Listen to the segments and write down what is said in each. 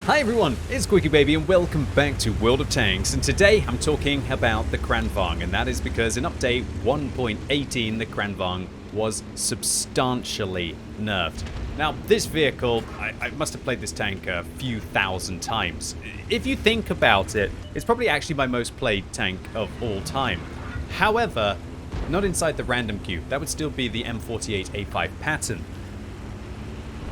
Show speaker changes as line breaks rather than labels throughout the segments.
Hi everyone, it's QuickyBaby and welcome back to World of Tanks, and today I'm talking about the Kranvagn, and that is because in update 1.18 the Kranvagn was substantially nerfed. Now this vehicle, I must have played this tank a few thousand times. If you think about it, it's probably actually my most played tank of all time. However, not inside the random queue, that would still be the M48A5 pattern.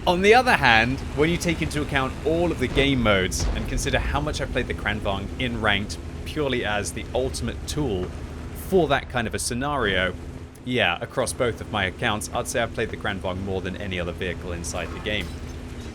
On the other hand, when you take into account all of the game modes and consider how much I played the Kranvagn in ranked purely as the ultimate tool for that kind of a scenario, yeah, across both of my accounts, I'd say I've played the Kranvagn more than any other vehicle inside the game.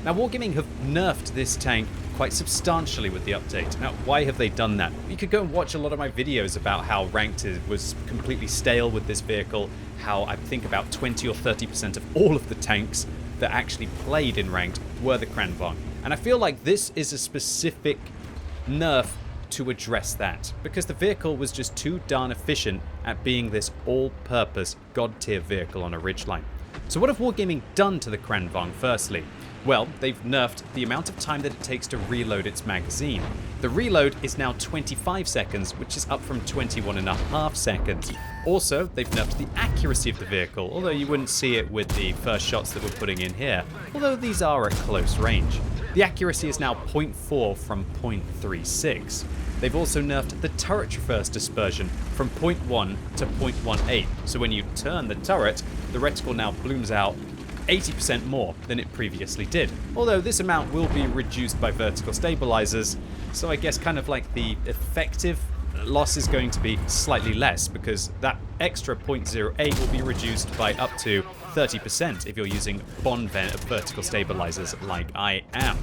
Now, Wargaming have nerfed this tank quite substantially with the update. Now, why have they done that? You could go and watch a lot of my videos about how ranked was completely stale with this vehicle, how I think about 20 or 30% of all of the tanks that actually played in ranked were the Kranvagn. And I feel like this is a specific nerf to address that, because the vehicle was just too darn efficient at being this all-purpose god-tier vehicle on a ridgeline. So what have Wargaming done to the Kranvagn firstly? Well, they've nerfed the amount of time that it takes to reload its magazine. The reload is now 25 seconds, which is up from 21.5 seconds. Also, they've nerfed the accuracy of the vehicle, although you wouldn't see it with the first shots that we're putting in here, although these are at close range. The accuracy is now 0.4 from 0.36. They've also nerfed the turret traverse dispersion from 0.1 to 0.18, so when you turn the turret, the reticle now blooms out 80% more than it previously did. Although this amount will be reduced by vertical stabilizers, so I guess kind of like the effective loss is going to be slightly less, because that extra 0.08 will be reduced by up to 30% if you're using bond vertical stabilizers like I am.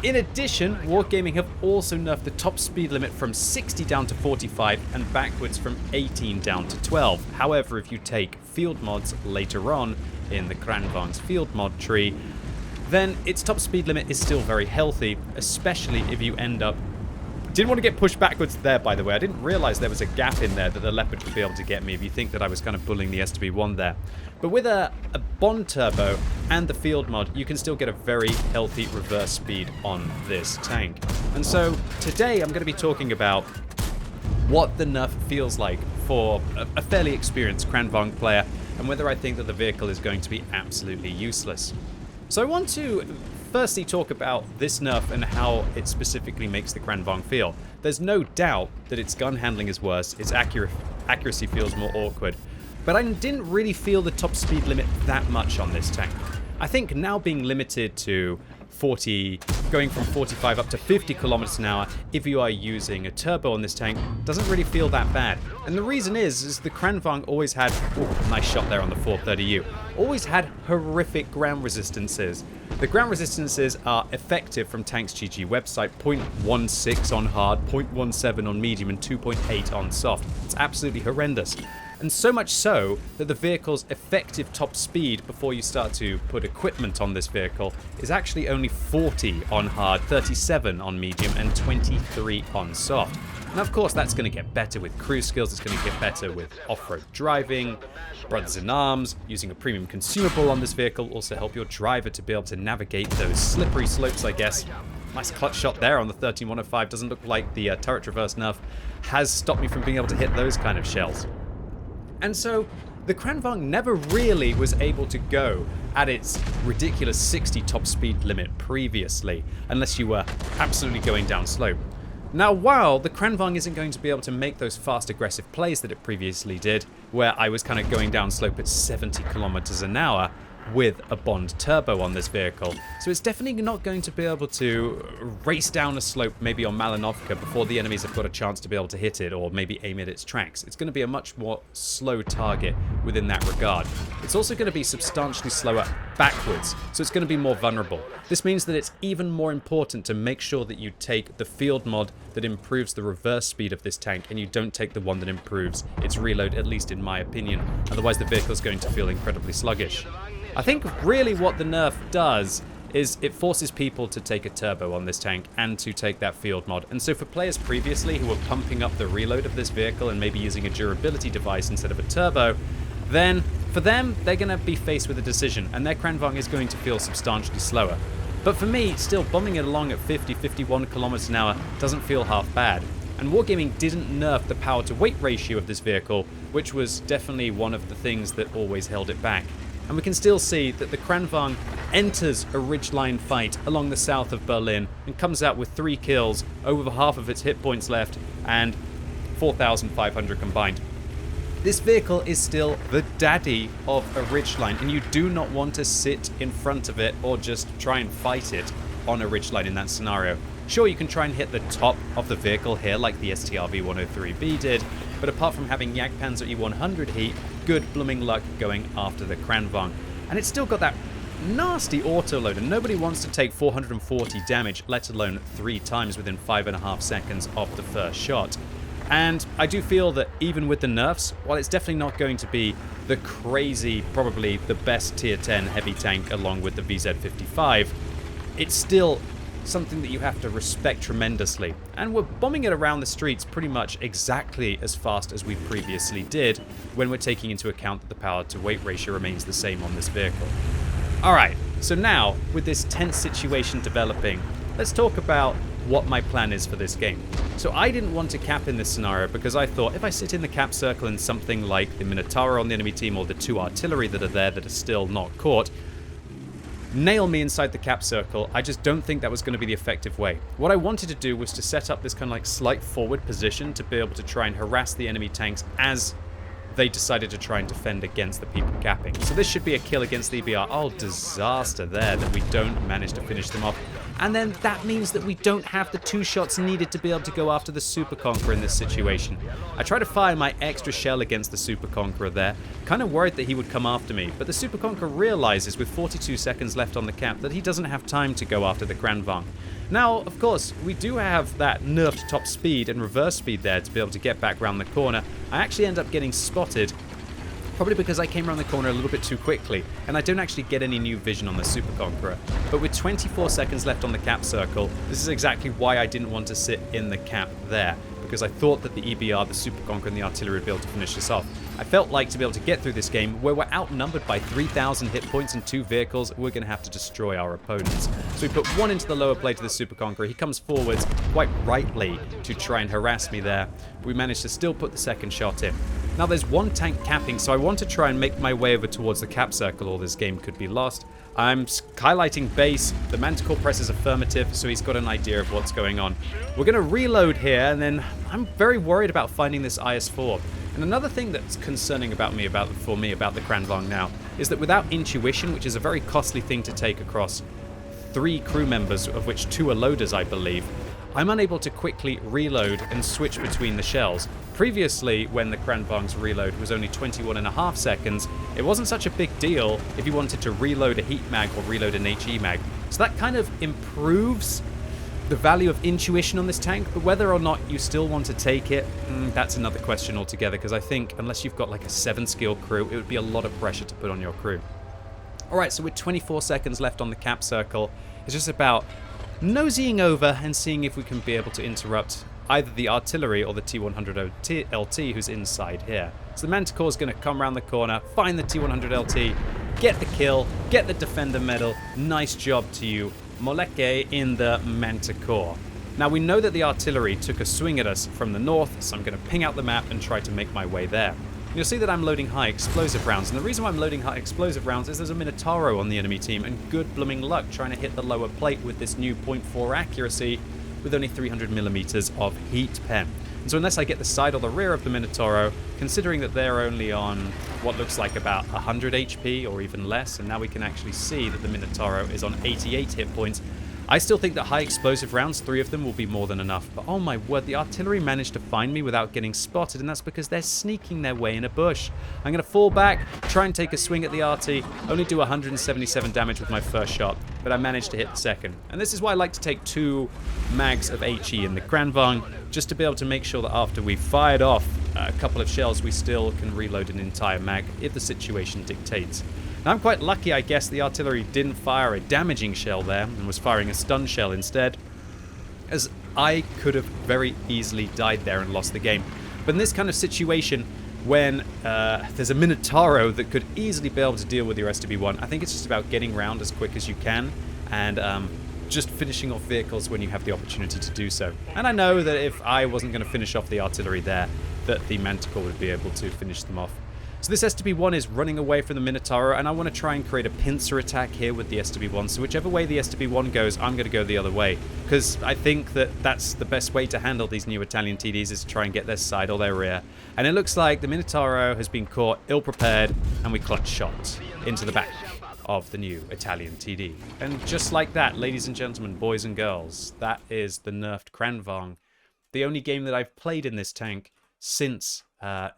In addition, Wargaming have also nerfed the top speed limit from 60 down to 45 and backwards from 18 down to 12. However, if you take field mods later on in the Kranvagn's field mod tree, then its top speed limit is still very healthy, especially if you end up... Didn't want to get pushed backwards there, by the way. I didn't realize there was a gap in there that the Leopard would be able to get me if you think that I was kind of bullying the STB1 there. But with a Bond Turbo and the field mod, you can still get a very healthy reverse speed on this tank. And so today I'm going to be talking about what the nerf feels like for a fairly experienced Kranvagn player, and whether I think that the vehicle is going to be absolutely useless. So I want to firstly talk about this nerf and how it specifically makes the Kranvagn feel. There's no doubt that its gun handling is worse, its accuracy feels more awkward, but I didn't really feel the top speed limit that much on this tank. I think now being limited to 40, going from 45 up to 50 kilometers an hour if you are using a turbo on this tank doesn't really feel that bad. And the reason is the Kranvagn always had, nice shot there on the 430U, always had horrific ground resistances. The ground resistances are effective from Tanks GG website, 0.16 on hard, 0.17 on medium, and 2.8 on soft. It's absolutely horrendous. And so much so that the vehicle's effective top speed before you start to put equipment on this vehicle is actually only 40 on hard, 37 on medium, and 23 on soft. Now, of course, that's going to get better with cruise skills, it's going to get better with off-road driving, brothers in arms, using a premium consumable on this vehicle also help your driver to be able to navigate those slippery slopes, I guess. Nice clutch shot there on the 13105, doesn't look like the turret traverse nerf has stopped me from being able to hit those kind of shells. And so, the Kranvagn never really was able to go at its ridiculous 60 top speed limit previously, unless you were absolutely going down slope. Now, while the Kranvagn isn't going to be able to make those fast aggressive plays that it previously did, where I was kind of going down slope at 70 kilometers an hour, with a Bond Turbo on this vehicle. So it's definitely not going to be able to race down a slope maybe on Malinovka before the enemies have got a chance to be able to hit it or maybe aim at its tracks. It's going to be a much more slow target within that regard. It's also going to be substantially slower backwards, so it's going to be more vulnerable. This means that it's even more important to make sure that you take the field mod that improves the reverse speed of this tank and you don't take the one that improves its reload, at least in my opinion. Otherwise the vehicle is going to feel incredibly sluggish. I think really what the nerf does is it forces people to take a turbo on this tank and to take that field mod. And so for players previously who were pumping up the reload of this vehicle and maybe using a durability device instead of a turbo, then for them, they're going to be faced with a decision, and their Kranvagn is going to feel substantially slower. But for me, still bombing it along at 50, 51 kilometers an hour doesn't feel half bad. And Wargaming didn't nerf the power to weight ratio of this vehicle, which was definitely one of the things that always held it back. And we can still see that the Kranvagn enters a ridgeline fight along the south of Berlin and comes out with 3 kills, over half of its hit points left, and 4,500 combined. This vehicle is still the daddy of a ridgeline, and you do not want to sit in front of it or just try and fight it on a ridgeline in that scenario. Sure, you can try and hit the top of the vehicle here like the STRV-103B did, but apart from having Jagdpanzer E100 heat, good blooming luck going after the Kranvagn. And it's still got that nasty autoload, and nobody wants to take 440 damage, let alone 3 times within 5.5 seconds of the first shot. And I do feel that even with the nerfs, while it's definitely not going to be the crazy, probably the best tier 10 heavy tank along with the VZ55, it's still something that you have to respect tremendously. And we're bombing it around the streets pretty much exactly as fast as we previously did when we're taking into account that the power to weight ratio remains the same on this vehicle. Alright, so now with this tense situation developing, let's talk about what my plan is for this game. So I didn't want to cap in this scenario because I thought if I sit in the cap circle in something like the Minotauro on the enemy team or the 2 artillery that are there that are still not caught, nail me inside the cap circle, I just don't think that was going to be the effective way. What I wanted to do was to set up this kind of like slight forward position to be able to try and harass the enemy tanks as they decided to try and defend against the people capping. So this should be a kill against the EBR. Oh, disaster there that we don't manage to finish them off. And then that means that we don't have the 2 shots needed to be able to go after the Super Conqueror in this situation. I try to fire my extra shell against the Super Conqueror there, kind of worried that he would come after me, but the Super Conqueror realizes with 42 seconds left on the cap that he doesn't have time to go after the Kranvagn. Now, of course, we do have that nerfed top speed and reverse speed there to be able to get back around the corner. I actually end up getting spotted, probably because I came around the corner a little bit too quickly, and I don't actually get any new vision on the Super Conqueror. But with 24 seconds left on the cap circle, this is exactly why I didn't want to sit in the cap there, because I thought that the EBR, the Super Conqueror, and the artillery would be able to finish this off. I felt like to be able to get through this game, where we're outnumbered by 3,000 hit points and 2 vehicles, we're going to have to destroy our opponents. So we put 1 into the lower plate of the Super Conqueror. He comes forwards, quite rightly, to try and harass me there. We managed to still put the second shot in. Now there's 1 tank capping, so I want to try and make my way over towards the cap circle, or this game could be lost. I'm highlighting base. The Manticore presses affirmative, so he's got an idea of what's going on. We're going to reload here, and then I'm very worried about finding this IS-4. And another thing that's concerning for me about the Kranvagn now is that without intuition, which is a very costly thing to take across 3 crew members, of which 2 are loaders, I believe, I'm unable to quickly reload and switch between the shells. Previously, when the Kranvagn's reload was only 21.5 seconds, it wasn't such a big deal if you wanted to reload a heat mag or reload an HE mag. So that kind of improves the value of intuition on this tank, but whether or not you still want to take it, that's another question altogether, because I think unless you've got like a 7-skill crew, it would be a lot of pressure to put on your crew. Alright, so with 24 seconds left on the cap circle, it's just about nosying over and seeing if we can be able to interrupt either the artillery or the T100 LT who's inside here. So the Manticore is going to come around the corner, find the T100 LT, get the kill, get the Defender medal. Nice job to you, Moleke in the Manticore. Now we know that the artillery took a swing at us from the north, so I'm going to ping out the map and try to make my way there. You'll see that I'm loading high explosive rounds, and the reason why I'm loading high explosive rounds is there's a Minotauro on the enemy team, and good blooming luck trying to hit the lower plate with this new 0.4 accuracy with only 300mm of heat pen. And so unless I get the side or the rear of the Minotauro, considering that they're only on what looks like about 100 HP or even less, and now we can actually see that the Minotauro is on 88 hit points, I still think that high explosive rounds, 3 of them, will be more than enough. But oh my word, the artillery managed to find me without getting spotted, and that's because they're sneaking their way in a bush. I'm going to fall back, try and take a swing at the RT, only do 177 damage with my first shot, but I managed to hit the second. And this is why I like to take 2 mags of HE in the Kranvagn, just to be able to make sure that after we've fired off a couple of shells, we still can reload an entire mag if the situation dictates. Now, I'm quite lucky, I guess, the artillery didn't fire a damaging shell there and was firing a stun shell instead, as I could have very easily died there and lost the game. But in this kind of situation, when there's a Minotauro that could easily be able to deal with your STB-1, I think it's just about getting round as quick as you can and just finishing off vehicles when you have the opportunity to do so. And I know that if I wasn't going to finish off the artillery there, that the Manticore would be able to finish them off. So this STB-1 is running away from the Minotauro, and I want to try and create a pincer attack here with the STB-1. So whichever way the STB-1 goes, I'm going to go the other way, because I think that that's the best way to handle these new Italian TDs, is to try and get their side or their rear. And it looks like the Minotauro has been caught ill-prepared, and we clutch shot into the back of the new Italian TD. And just like that, ladies and gentlemen, boys and girls, that is the nerfed Kranvagn. The only game that I've played in this tank since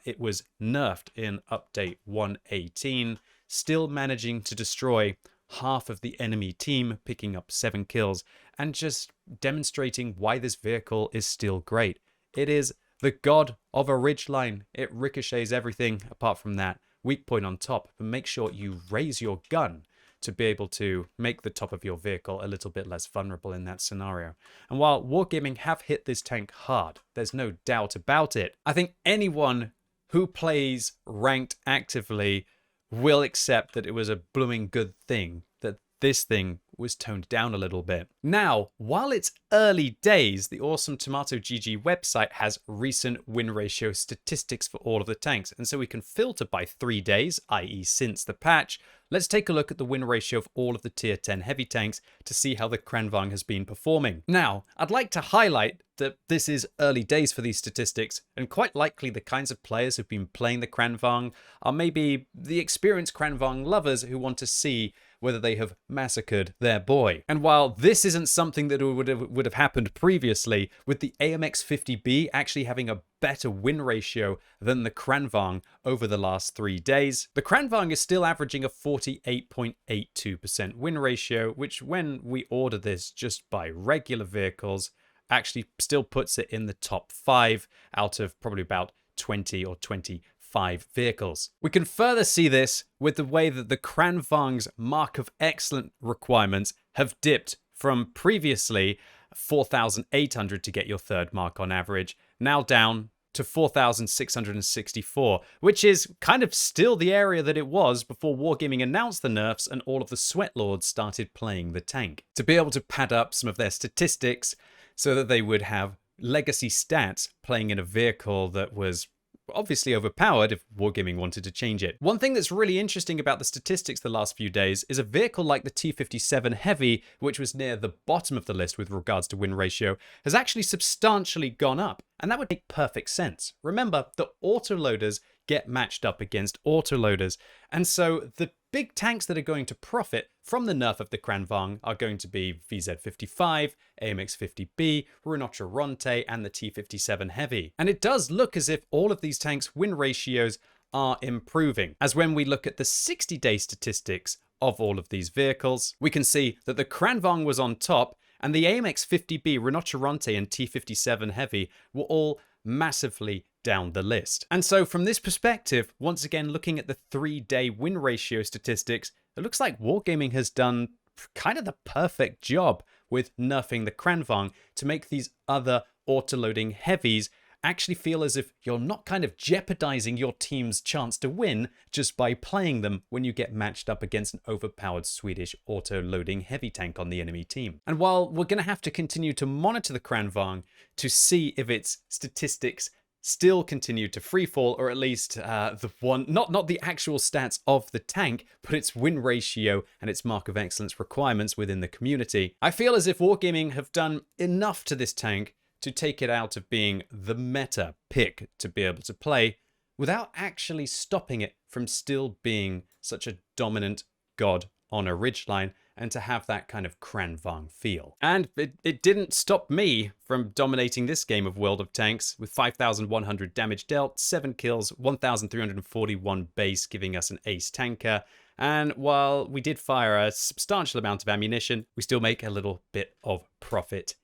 it was nerfed in update 1.18, still managing to destroy half of the enemy team, picking up 7 kills, and just demonstrating why this vehicle is still great. It is the god of a ridgeline. It ricochets everything apart from that weak point on top, but make sure you raise your gun to be able to make the top of your vehicle a little bit less vulnerable in that scenario. And while Wargaming have hit this tank hard, there's no doubt about it, I think anyone who plays ranked actively will accept that it was a blooming good thing that this thing was toned down a little bit. Now, while it's early days, the awesome Tomato GG website has recent win ratio statistics for all of the tanks, and so we can filter by 3 days, i.e. since the patch. Let's take a look at the win ratio of all of the tier 10 heavy tanks to see how the Kranvagn has been performing. Now, I'd like to highlight that this is early days for these statistics, and quite likely the kinds of players who've been playing the Kranvagn are maybe the experienced Kranvagn lovers who want to see whether they have massacred their boy. And while this isn't something that would have happened previously, with the AMX 50B actually having a better win ratio than the Kranvagn over the last 3 days, the Kranvagn is still averaging a 48.82% win ratio, which when we order this just by regular vehicles, actually still puts it in the top 5 out of probably about 20 or 25 vehicles. We can further see this with the way that the Kranvagn's mark of excellent requirements have dipped from previously 4,800 to get your third mark on average, now down to 4,664, which is kind of still the area that it was before Wargaming announced the nerfs and all of the Sweatlords started playing the tank, to be able to pad up some of their statistics so that they would have legacy stats playing in a vehicle that was obviously overpowered if Wargaming wanted to change it. One thing that's really interesting about the statistics the last few days is a vehicle like the T57 Heavy, which was near the bottom of the list with regards to win ratio, has actually substantially gone up. And that would make perfect sense. Remember, the autoloaders get matched up against autoloaders. And so the big tanks that are going to profit from the nerf of the Kranvagn are going to be VZ55, AMX 50B, Rinoceronte, and the T57 Heavy. And it does look as if all of these tanks' win ratios are improving, as when we look at the 60-day statistics of all of these vehicles, we can see that the Kranvagn was on top, and the AMX 50B, Rinoceronte, and T57 Heavy were all massively down the list. And so from this perspective, once again looking at the 3-day win ratio statistics, it looks like Wargaming has done kind of the perfect job with nerfing the Kranvagn to make these other autoloading heavies actually feel as if you're not kind of jeopardizing your team's chance to win just by playing them when you get matched up against an overpowered Swedish auto-loading heavy tank on the enemy team. And while we're going to have to continue to monitor the Kranvagn to see if its statistics still continue to freefall, or at least not the actual stats of the tank, but its win ratio and its mark of excellence requirements within the community, I feel as if Wargaming have done enough to this tank to take it out of being the meta pick to be able to play without actually stopping it from still being such a dominant god on a ridgeline and to have that kind of Kranvagn feel. And it didn't stop me from dominating this game of World of Tanks with 5,100 damage dealt, 7 kills, 1,341 base, giving us an ace tanker. And while we did fire a substantial amount of ammunition, we still make a little bit of profit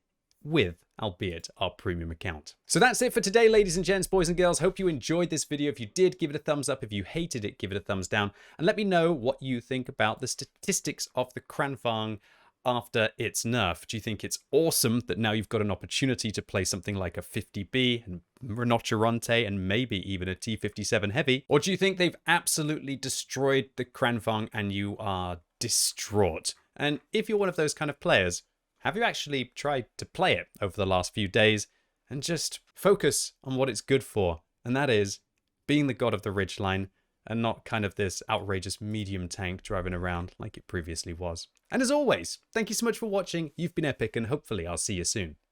with, albeit, our premium account. So that's it for today, ladies and gents, boys and girls. Hope you enjoyed this video. If you did, give it a thumbs up. If you hated it, give it a thumbs down. And let me know what you think about the statistics of the Kranvagn after its nerf. Do you think it's awesome that now you've got an opportunity to play something like a 50B and Rinoceronte and maybe even a T57 Heavy? Or do you think they've absolutely destroyed the Kranvagn and you are distraught And if you're one of those kind of players, have you actually tried to play it over the last few days and just focus on what it's good for? And that is being the god of the ridgeline and not kind of this outrageous medium tank driving around like it previously was. And as always, thank you so much for watching. You've been epic, and hopefully I'll see you soon.